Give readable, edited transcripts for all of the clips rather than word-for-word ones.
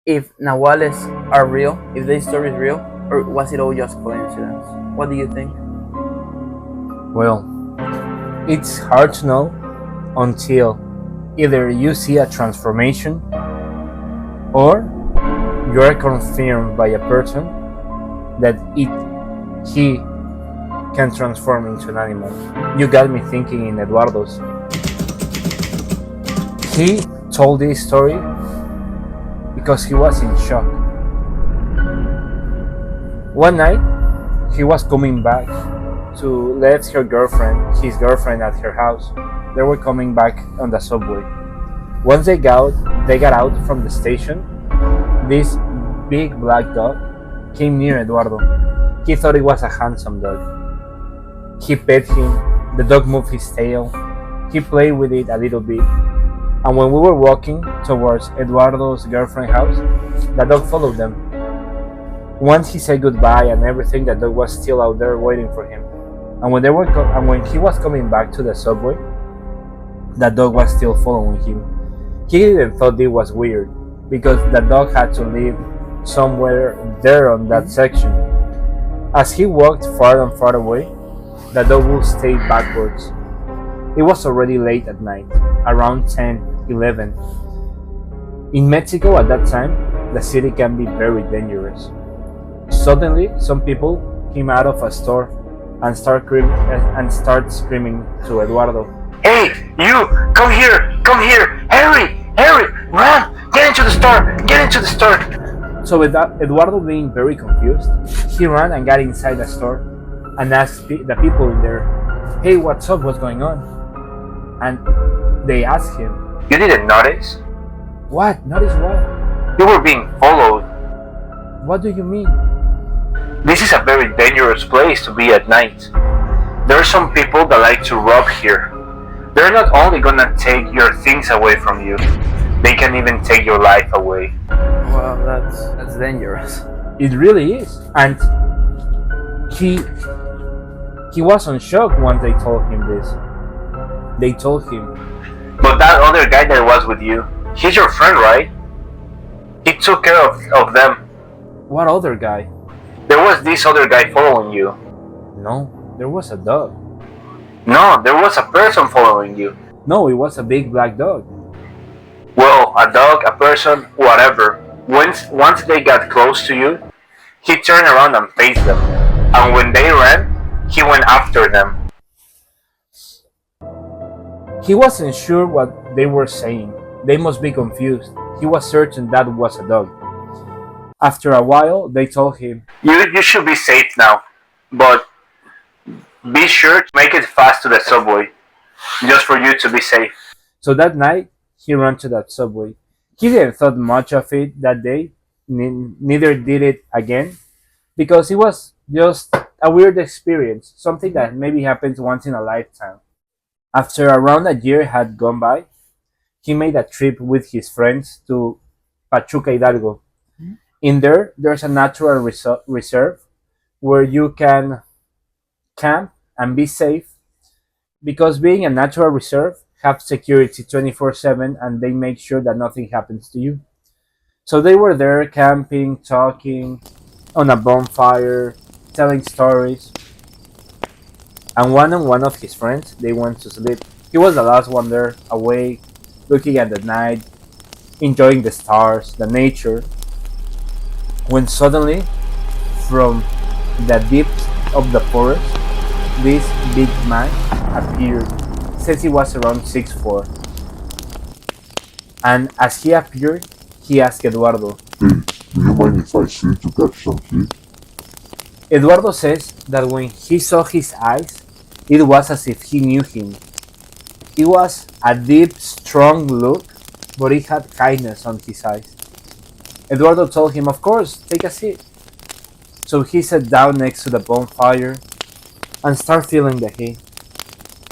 if Nahuales are real, if this story is real, or was it all just coincidence? What do you think? Well, it's hard to know until either you see a transformation or you are confirmed by a person that he can transform into an animal. You got me thinking in Eduardo's. He told this story because he was in shock. One night, he was coming back to let his girlfriend at her house. They were coming back on the subway. Once they got out from the station, this big black dog came near Eduardo. He thought it was a handsome dog. He pet him, the dog moved his tail, he played with it a little bit, and when we were walking towards Eduardo's girlfriend's house, the dog followed them. Once he said goodbye and everything, the dog was still out there waiting for him. And when he was coming back to the subway, the dog was still following him. He even thought it was weird, because the dog had to live somewhere there on that section. As he walked far and far away, the dog would stay backwards. It was already late at night, around 10, 11. In Mexico at that time, the city can be very dangerous. Suddenly, some people came out of a store and start screaming to Eduardo. Hey, you! Come here! Come here! Hurry! Hurry! Run! Get into the store! Get into the store! So with that, Eduardo being very confused, he ran and got inside the store and asked the people in there, "Hey, what's up? What's going on?" And they asked him, You didn't notice? "What? Notice what? You were being followed. What do you mean?" This is a very dangerous place to be at night. There are some people that like to rob here. They're not only gonna take your things away from you, they can even take your life away. Well, that's dangerous. It really is. And he was in shock once they told him this. They told him, But that other guy that was with you, he's your friend, right? He took care of them. "What other guy?" There was this other guy following you. "No, there was a dog." No, there was a person following you. "No, it was a big black dog." Well, a dog, a person, whatever. Once they got close to you, he turned around and faced them. And when they ran, he went after them. He wasn't sure what they were saying. They must be confused. He was certain that was a dog. After a while, they told him, You should be safe now, but be sure to make it fast to the subway, just for you to be safe. so that night, he ran to that subway. He didn't thought much of it that day, neither did it again, because it was just a weird experience, something that maybe happens once in a lifetime. After around a year had gone by, he made a trip with his friends to Pachuca Hidalgo. In there's a natural reserve where you can camp and be safe, because being a natural reserve have security 24/7 and they make sure that nothing happens to you. So they were there camping, talking on a bonfire, telling stories. And one of his friends, they went to sleep. He was the last one there, awake, looking at the night, enjoying the stars, the nature, when suddenly, from the depths of the forest, this big man appeared. Says he was around 6'4". And as he appeared, he asked Eduardo. Hey, do you mind if I see to catch some heat? Eduardo says that when he saw his eyes, it was as if he knew him. It was a deep, strong look, but it had kindness on his eyes. Eduardo told him, of course, take a seat. So he sat down next to the bonfire and started feeling the heat.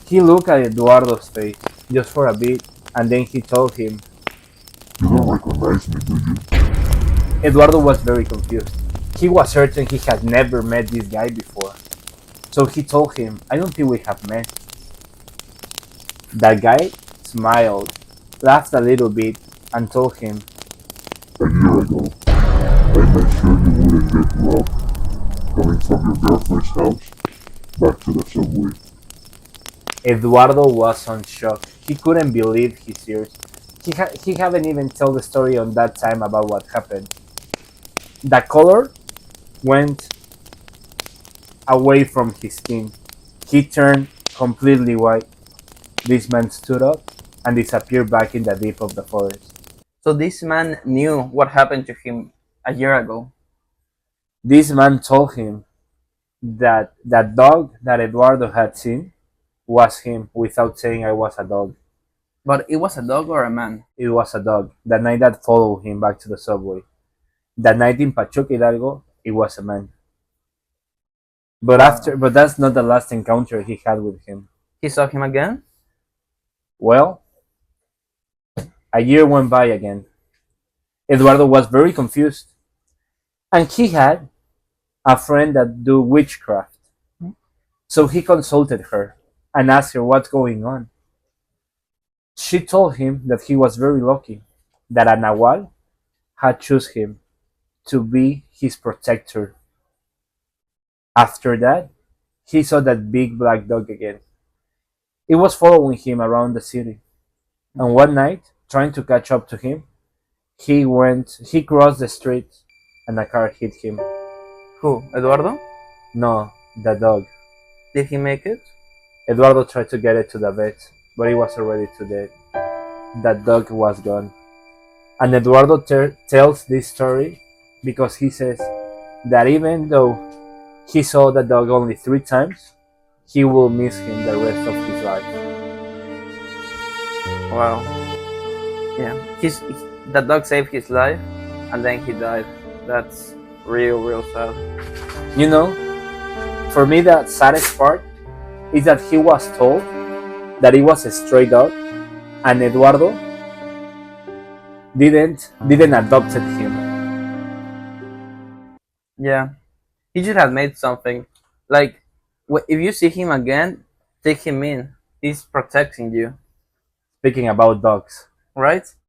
He looked at Eduardo's face just for a bit, and then he told him. You don't recognize me, do you? Eduardo was very confused. He was certain he had never met this guy before. So he told him, I don't think we have met. The guy smiled, laughed a little bit, and told him, A year ago, I made sure you wouldn't get robbed coming from your girlfriend's house back to the subway. Eduardo was on shock. He couldn't believe his ears. He hadn't even told the story on that time about what happened. The color went away from his skin. He turned completely white. This man stood up and disappeared back in the deep of the forest. So this man knew what happened to him a year ago. This man told him that the dog that Eduardo had seen was him without saying I was a dog. But it was a dog or a man? It was a dog. The night that followed him back to the subway. The night in Pachuca Hidalgo, it was a man. But that's not the last encounter he had with him. He saw him again? Well, a year went by again. Eduardo was very confused. And he had a friend that do witchcraft. So he consulted her and asked her what's going on. She told him that he was very lucky, that a Nahual had chosen him to be his protector. After that, he saw that big black dog again. It was following him around the city. And one night, trying to catch up to him, he crossed the street and a car hit him. Who? Eduardo? No, the dog. Did he make it? Eduardo tried to get it to the vet, but it was already too dead. That dog was gone. And Eduardo tells this story because he says that even though he saw the dog only 3 times, he will miss him the rest of his life. Wow. Yeah. That dog saved his life and then he died. That's real sad. You know, for me the saddest part is that he was told that it was a stray dog and Eduardo didn't adopted him. Yeah. He should have made something. Like, if you see him again, take him in. He's protecting you, Speaking about dogs, right?